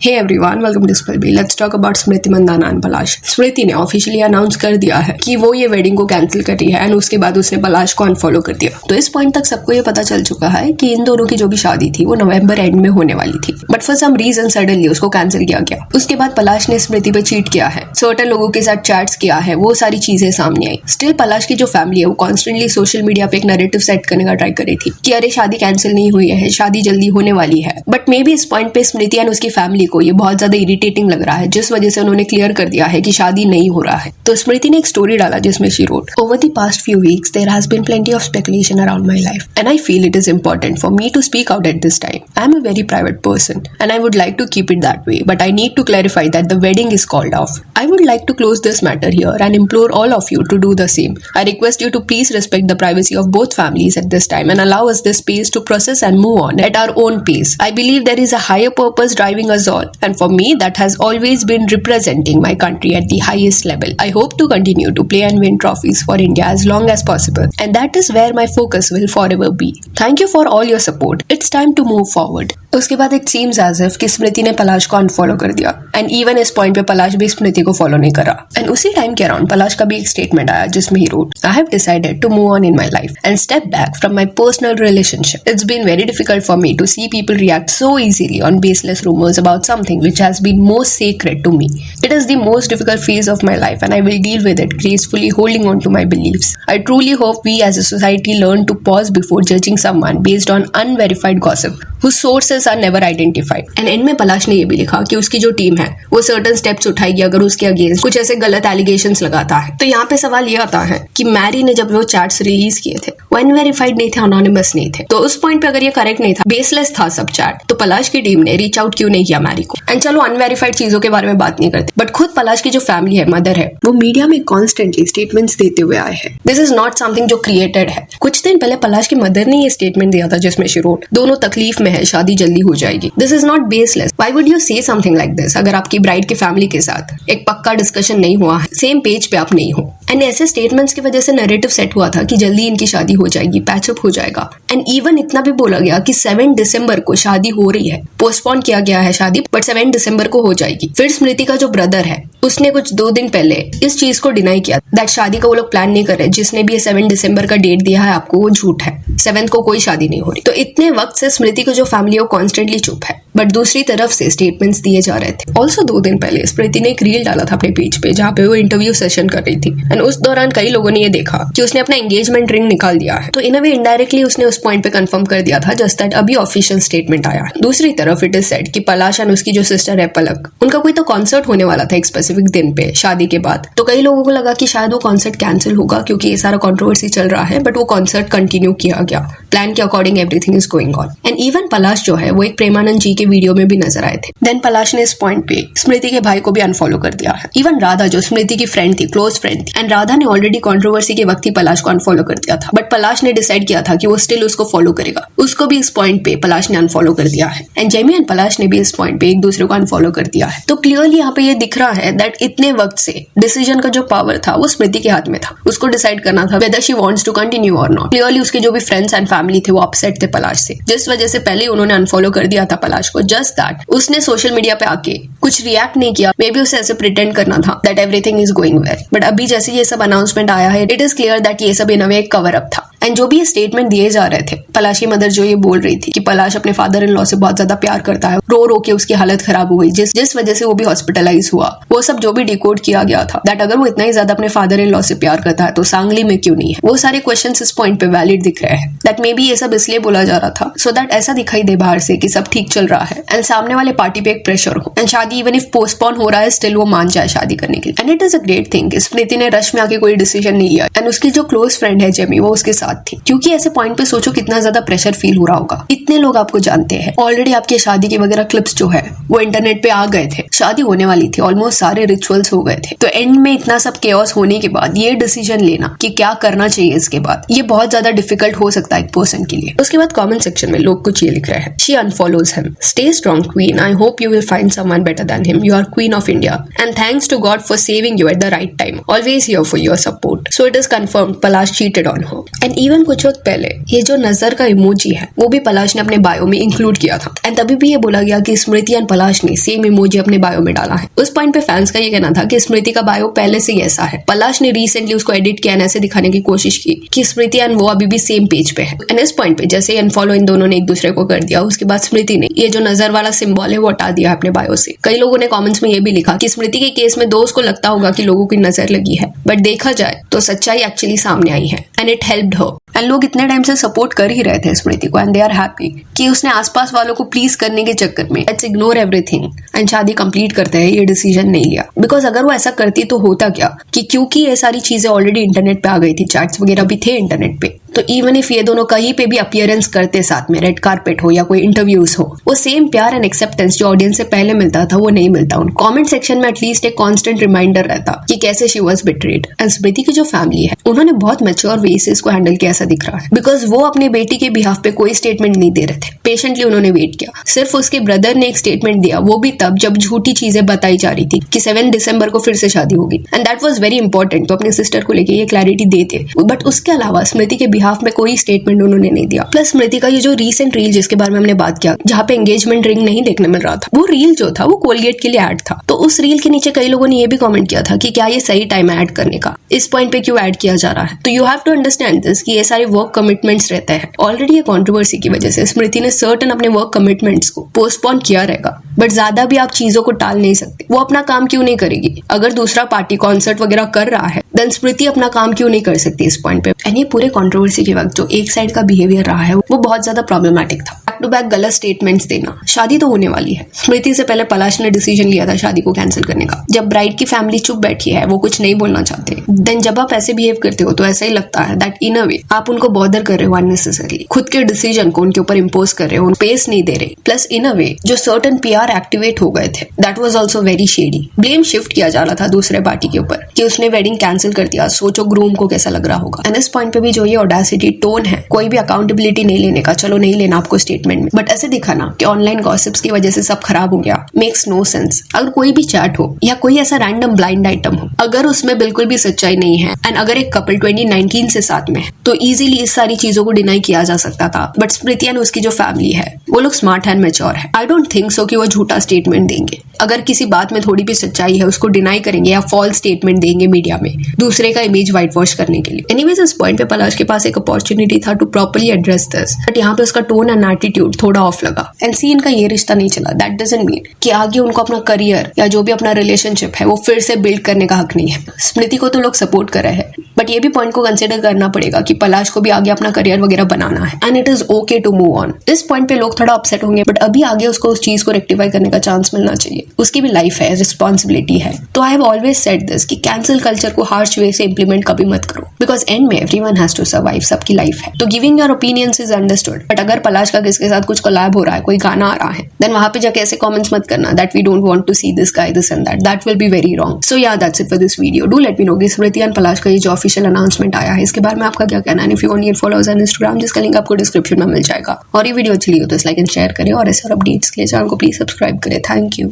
Hey everyone, welcome to Spill. Let's talk about Smriti Mandhana and Palash. Smriti ने officially announce कर दिया है कि वो ये वेडिंग को कैंसिल कर रही है एंड उसके बाद उसने पलाश को अनफॉलो कर दिया। तो इस पॉइंट तक सबको ये पता चल चुका है कि इन दोनों की जो भी शादी थी वो नवंबर एंड में होने वाली थी, but for some reason suddenly उसको कैंसिल किया गया। उसके बाद पलाश ने स्मृति पे चीट किया है, सर्टेन लोगों के साथ चैट्स किया है, वो सारी चीजें सामने आई। स्टिल पलाश की जो फैमिली है वो कॉन्स्टेंटली सोशल मीडिया पे एक नैरेटिव सेट करने का ट्राई कर रही थी कि अरे शादी कैंसिल नहीं हुई है, शादी जल्दी होने वाली है। बट मे बी इस पॉइंट पे स्मृति एंड उसकी फैमिली को ये बहुत ज्यादा इरिटेटिंग लग रहा है, जिस वजह से उन्होंने क्लियर कर दिया है कि शादी नहीं हो रहा है। तो स्मृति ने एक स्टोरी डाला जिसमें she wrote, over the past few weeks there has been plenty of speculation around my life and I feel it is important for me to speak out at this time. I am a very private person and I would like to keep it that way, but I need to clarify that the wedding is called off. I would like to close this matter here and implore all of you to do the same. I request you to please respect the privacy of both families at this time and allow us this space to process and move on at our own pace. I believe there is a higher purpose driving us all, and for me that has always been representing my country at the highest level. I hope to continue to play and win trophies for India as long as possible, and that is where my focus will forever be. Thank you for all your support. It's time to move forward. उसके बाद it seems as if कि स्मृति ने पलाश को unfollow कर दिया and even इस point पे पलाश भी स्मृति को फॉलो नहीं कर रहा। एंड उसी टाइम के अराउंड पलाश का भी एक स्टेटमेंट आया जिसमें he wrote, I have decided to move on in my life and step back from my personal relationship. It's been very difficult for me to see people react so easily on baseless rumours about something which has been most sacred to me. It is the most difficult phase of my life and I will deal with it gracefully, holding on to my beliefs. I truly hope we as a society learn to pause before judging someone based on unverified gossip whose sources are never identified. And end में पलाश ने ये भी लिखा कि उसकी जो team है वो सर्टेन स्टेप्स उठाएगी अगर उसके अगेंस्ट कुछ ऐसे गलत एलिगेशंस लगाता है। तो यहाँ पे सवाल ये आता है कि मैरी ने जब वो चैट्स रिलीज किए थे वो अनवेरिफाइड नहीं थे, अनोनिमस नहीं थे, तो उस पॉइंट पे अगर ये करेक्ट नहीं था, बेसलेस था सब चैट, तो पलाश की टीम ने रीच आउट क्यों नहीं किया मैरी को? एंड चलो अनवेरिफाइड चीजों के बारे में बात नहीं करते, बट खुद पलाश की जो फैमिली है, मदर है, वो मीडिया में कॉन्स्टेंटली स्टेटमेंट्स देते हुए आए हैं। दिस इज नॉट समथिंग जो क्रिएटेड है। कुछ दिन पहले पलाश की मदर ने ये स्टेटमेंट दिया था जिसमें शी रोट, दोनों तकलीफ में है, शादी जल्दी हो जाएगी। This is not baseless. Why would you से समथिंग लाइक दिस अगर आपकी ब्राइड की फैमिली के साथ एक पक्का डिस्कशन नहीं हुआ है, सेम पेज पे आप नहीं हो। एंड ऐसे स्टेटमेंट्स की वजह से नैरेटिव सेट हुआ था कि जल्दी इनकी शादी हो जाएगी, पैचअप हो जाएगा। एंड इवन इतना भी बोला गया कि 7 दिसंबर को शादी हो रही है, पोस्टपोन किया गया है शादी, बट 7 दिसंबर को हो जाएगी। फिर स्मृति का जो ब्रदर है उसने कुछ 2 दिन पहले इस चीज को डिनाई किया दैट शादी का वो लोग प्लान नहीं कर रहे, जिसने भी ये 7 दिसंबर का डेट दिया है आपको वो झूठ है, 7 को कोई शादी नहीं हो रही। तो इतने वक्त से स्मृति को जो फैमिली है वो कॉन्स्टेंटली चुप है, बट दूसरी तरफ से स्टेटमेंट्स दिए जा रहे थे। ऑल्सो 2 दिन पहले स्मृति ने एक रील डाला था अपने पेज पे जहाँ पे वो इंटरव्यू सेशन कर रही थी एंड उस दौरान कई लोगों ने ये देखा कि उसने अपना एंगेजमेंट रिंग निकाल दिया है। तो इन अ वे इनडायरेक्टली उसने उस पॉइंट पे कंफर्म कर दिया था जस्ट दैट अभी ऑफिशियल स्टेटमेंट आया है। दूसरी तरफ इट इज सेड कि पलाश एंड उसकी जो सिस्टर है पलक, उनका कोई तो कॉन्सर्ट होने वाला था एक स्पेसिफिक दिन पे शादी के बाद। तो कई लोगों को लगा कि शायद वो कॉन्सर्ट कैंसिल होगा क्योंकि ये सारा कंट्रोवर्सी चल रहा है, बट वो कॉन्सर्ट कंटिन्यू किया गया, प्लान के according everything is going on. And even Palash जो है वो एक प्रेमानंद जी के वीडियो में भी नजर आए थे। देन पलाश ने इस पॉइंट पे स्मृति के भाई को भी अनफॉलो कर दिया है। इवन राधा जो स्मृति की फ्रेंड थी, क्लोज फ्रेंड थी, एंड राधा ने ऑलरेडी कंट्रोवर्सी के वक्त ही पलाश को अनफॉलो कर दिया था, बट पलाश ने डिसाइड किया था कि वो स्टिल उसको फॉलो करेगा, उसको भी इस पॉइंट पे पलाश ने अनफॉलो कर दिया है। एंड जेमी एंड पलाश ने भी इस पॉइंट पे एक दूसरे को अनफॉलो कर दिया है। तो क्लियरली यहाँ पे ये दिख रहा है दैट इतने वक्त से डिसीजन का जो पावर था वो स्मृति के हाथ में था, उसको डिसाइड करना था whether she wants to continue और नॉट। क्लियरली उसके जो भी फ्रेंड्स एंड फैमिली थे वो अपसेट थे पलाश से, जिस वजह से पहले उन्होंने अनफॉलो कर दिया था पलाश को। जस्ट दैट उसने सोशल मीडिया पे आके कुछ रिएक्ट नहीं किया, मे बी उसे ऐसे प्रिटेंड करना था that everything is going well, but अभी जैसे ये सब अनाउंसमेंट आया है इट इज क्लियर दैट ये सब इन अ वे कवर अप था। एंड जो भी ये स्टेटमेंट दिए जा रहे थे, पलाश की मदर जो ये बोल रही थी कि पलाश अपने फादर इन लॉ से बहुत ज्यादा प्यार करता है, रो रो के उसकी हालत खराब हो गई जिस वजह से वो भी हॉस्पिटलाइज हुआ, वो सब जो भी डिकोड किया गया था दैट अगर वो इतना ही ज्यादा अपने फादर इन लॉ से प्यार करता है तो सांगली में क्यों नहीं है, वो सारे क्वेश्चंस इस पॉइंट पे वैलिड दिख रहे हैं। दैट मे बी ये सब इसलिए बोला जा रहा था सो दैट ऐसा दिखाई दे बाहर से कि सब ठीक चल रहा है एंड सामने वाले पार्टी पे एक प्रेशर हो एंड शादी इवन इफ पोस्टपोन हो रहा है स्टिल वो मान जाए शादी करने के लिए। And it is a great thing Smriti ने रश में आके कोई डिसीजन नहीं लिया एंड उसकी जो क्लोज फ्रेंड है जेमी वो उसके साथ थी, क्योंकि ऐसे पॉइंट पे सोचो कितना ज्यादा प्रेशर फील हो रहा होगा। इतने लोग आपको जानते हैं, ऑलरेडी आपकी शादी के वगैरह क्लिप्स जो है वो इंटरनेट पे आ गए थे, शादी होने वाली थी, ऑलमोस्ट सारे रिचुअल्स हो गए थे, तो एंड में इतना सब केओस होने के बाद ये डिसीजन लेना कि क्या करना चाहिए इसके बाद, ये बहुत ज्यादा डिफिकल्ट हो सकता है एक पर्सन के लिए। उसके बाद कमेंट सेक्शन में लोग कुछ ये लिख रहे हैं, she unfollows him, stay strong queen, I hope you will find someone better than him. You are queen of India. And thanks to God for saving you at the right time. Always here for your support. So it is confirmed Palash cheated on her. And even कुछ वक्त पहले ये जो नजर का emoji है वो भी पलाश ने अपने बायो में इंक्लूड किया था. एंड तभी भी ये बोला गया कि स्मृति एंड पलाश ने सेम इमोजी अपने बायो में डाला है. उस पॉइंट पे फैंस का ये कहना था कि स्मृति का बायो पहले से ही ऐसा है. पलाश ने रिसेंटली उसको एडिट किया, ऐसे दिखाने की कोशिश की कि स्मृति एंड वो अभी भी सेम पेज पे है. एंड इस पॉइंट पे जैसे ही अनफॉलो इन दोनों ने एक दूसरे को कर दिया, उसके बाद स्मृति ने ये जो नजर वाला सिंबल है वो हटा दिया अपने बायो से. कई लोगों ने कमेंट्स में ये भी लिखा कि स्मृति के केस में दोस्त को लगता होगा कि लोगों की नजर लगी है, बट देखा जाए तो सच्चाई एक्चुअली सामने आई है and it helped her. And लोग इतने टाइम से सपोर्ट कर ही रहे थे स्मृति को एंड दे आर हैप्पी कि उसने आसपास वालों को प्लीज करने के चक्कर में लेट्स इग्नोर एवरीथिंग एंड शादी कंप्लीट करते हैं ये डिसीजन नहीं लिया. बिकॉज अगर वो ऐसा करती तो होता क्या कि क्योंकि ये सारी चीजें ऑलरेडी इंटरनेट पे आ गई थी, चैट्स वगैरह भी थे इंटरनेट पे, तो इवन इफ ये दोनों कहीं पे भी अपीयरेंस करते साथ में, रेड कारपेट हो या कोई इंटरव्यूज हो, वो सेम प्यार एंड एक्सेप्टेंस जो ऑडियंस से पहले मिलता था वो नहीं मिलता. उन कमेंट सेक्शन में एटलीस्ट एक कांस्टेंट रिमाइंडर रहता कि कैसे शी वाज बिट्रेड. एंड स्मृति की जो फैमिली है उन्होंने बहुत मैच्योर वे से इसको हैंडल किया ऐसा दिख रहा है. बिकॉज वो अपनी बेटी के बिहाफ पे कोई स्टेटमेंट नहीं दे रहे थे, पेशेंटली उन्होंने वेट किया. सिर्फ उसके ब्रदर ने एक स्टेटमेंट दिया, वो भी तब जब झूठी चीजें बताई जा रही थी कि 7 दिसंबर को फिर से शादी होगी. And that was very important. तो अपनी सिस्टर को लेके ये क्लैरिटी देते, बट उसके अलावा स्मृति के बिहाफ में कोई स्टेटमेंट उन्होंने नहीं दिया. प्लस स्मृति का ये जो रीसेंट रील जिसके बारे में हमने बात किया, जहाँ पे एंगेजमेंट रिंग नहीं देखने मिल रहा था, वो रील जो था वो कोलगेट के लिए ऐड था. तो उस रील के नीचे कई लोगों ने ये भी कमेंट किया था कि क्या ये सही टाइम है ऐड करने का, इस पॉइंट पे क्यों ऐड किया जा रहा है. तो you have to understand this कि ये सारे वर्क कमिटमेंट्स रहते हैं. ऑलरेडी ये कंट्रोवर्सी की वजह से स्मृति ने सर्टन अपने वर्क कमिटमेंट्स को पोस्टपोन किया रहेगा, बट ज्यादा भी आप चीजों को टाल नहीं सकते. वो अपना काम क्यों नहीं करेगी? अगर दूसरा पार्टी कॉन्सर्ट वगैरह कर रहा है देन स्मृति अपना काम क्यों नहीं कर सकती इस पॉइंट पे. एंड ये पूरे कंट्रोवर्सी के वक्त जो एक साइड का बिहेवियर रहा है वो बहुत ज्यादा प्रॉब्लमैटिक था. बैक टू बैक गलत स्टेटमेंट्स देना. शादी तो होने वाली है. स्मृति से पहले पलाश ने डिसीजन लिया था शादी को कैंसिल करने का. जब ब्राइड की फैमिली चुप बैठी है, वो कुछ नहीं बोलना चाहते, देन जब आप ऐसे बिहेव करते हो तो ऐसा ही लगता है दैट इन अ वे आप उनको बॉदर कर रहे हो अननेसेसरली. खुद के डिसीजन को उनके ऊपर इम्पोज कर रहे हो, स्पेस नहीं दे रहे. प्लस इन अ वे जो सर्टन पीआर एक्टिवेट हो गए थे that was also very shady. Blame shift किया जा रहा था दूसरे पार्टी के ऊपर कि उसने वेडिंग कैंसिल कर दिया. सोचो ग्रूम को कैसा लग रहा होगा. एंड इस पॉइंट पे भी जो ये ऑडेसिटी टोन है, कोई भी अकाउंटेबिलिटी नहीं लेने का, चलो नहीं लेना आपको स्टेटमेंट में, बट ऐसे दिखाना कि ऑनलाइन गॉसिप्स की वजह से सब खराब हो गया, मेक्स नो सेंस. अगर कोई भी चैट हो या कोई ऐसा रैंडम ब्लाइंड आइटम हो, अगर उसमें बिल्कुल भी सच्चाई नहीं है एंड अगर एक कपल 2019 से साथ में है तो इजीली इस सारी चीजों को डिनाई किया जा सकता था. बट स्मृति एंड उसकी जो फैमिली है वो लोग स्मार्ट एंड मैच्योर है. आई डोंट थिंक सो कि वो झूठा स्टेटमेंट देंगे. अगर किसी बात में थोड़ी भी सच्चाई है उसको डिनाई करेंगे या फॉल्स स्टेटमेंट देंगे मीडिया में दूसरे का इमेज व्हाइट वॉश करने के लिए. एनीवेज इस पॉइंट पे पलाश के पास एक अपॉर्चुनिटी था to properly address this, but यहाँ पे उसका टोन एंड एटीट्यूड थोड़ा ऑफ लगा. एंड सी इनका ये रिश्ता नहीं चला. दैट डजंट मीन कि आगे उनको अपना करियर या जो भी अपना रिलेशनशिप है वो फिर से बिल्ड करने का हक नहीं है. स्मृति को तो लोग सपोर्ट कर रहे हैं, बट ये भी पॉइंट को कंसिडर करना पड़ेगा कि पलाश को भी आगे अपना करियर वगैरह बनाना है and it is okay to move on. इस पॉइंट पे लोग थोड़ा अपसेट होंगे, बट अभी आगे उसको उस चीज को रेक्टिफाई करने का चांस मिलना चाहिए. उसकी भी लाइफ है, रिस्पॉन्सिबिलिटी है. तो I have always said this कि कैंसिल कल्चर को हार्श वे से इंप्लीमेंट कभी मत करो, बिकॉज एंड में एवरीवन हैज टू सर्वाइव. सबकी लाइफ है, तो giving your opinions is understood. But अगर पलाश का किसके साथ कुछ कोलैब हो रहा है, कोई गाना आ रहा है, देन वहां पे जाके ऐसे कमेंट्स मत करना that we don't want to see this guy this and that will be very wrong. So yeah that's it for this video. Do let me know कि स्मृति एंड पलाश का ये जो ऑफिशियल अनाउंसमेंट आया है इसके बारे में आपका क्या कहना है. If you want follow us on Instagram जिसका लिंक आपको डिस्क्रिप्शन में मिल जाएगा. और ये वीडियो अच्छी लगी हो तो लाइक एंड शेयर करें और ऐसे और अपडेट्स के लिए चैनल को प्लीज सब्सक्राइब करें. Thank you.